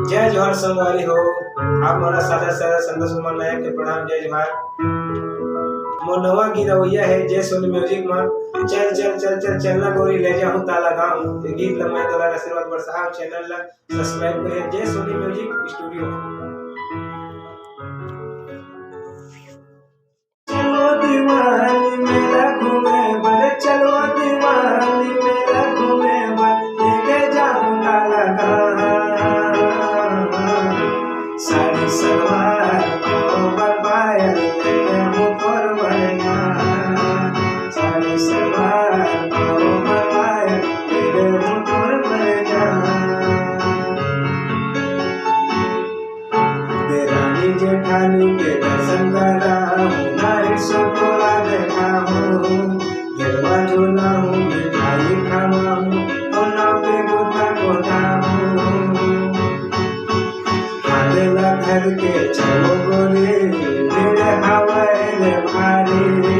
जय जोहार संगवारी हो। आप मोला सादा सादा संदेश कुमार नायक के प्रणाम। जय जोहार। मोर नवा गीत अवैया है जय सोनी म्यूजिक में चल चल चल चल चलना गोरी ले जाऊं ताला गांव। ये गीत ला मैं तोला आशीर्वाद बरसाओ। चैनल ला सब्सक्राइब करिए जय सोनी म्यूजिक स्टूडियो। चलो दीवानी मेला घूमे बड़े, चलो दीवानी मेला घूमे बड़े, लेके जाऊं ताला गांव। साड़ी सलवार पाँव पर पायल लेके हूँ तोर बढ़िया। साड़ी सलवार पाँव पर पायल लेके हूँ तोर बढ़िया। देरानी जेठानी के दर्शन करा हूँ, नाइट शो तोला देखा हूँ। गरबा झूला हूँ, मिठाई खावा हूँ, कोना पे गोता गोता हूँ। हाथेला धर के चलो गोरी, भीड़ हवाए भारी।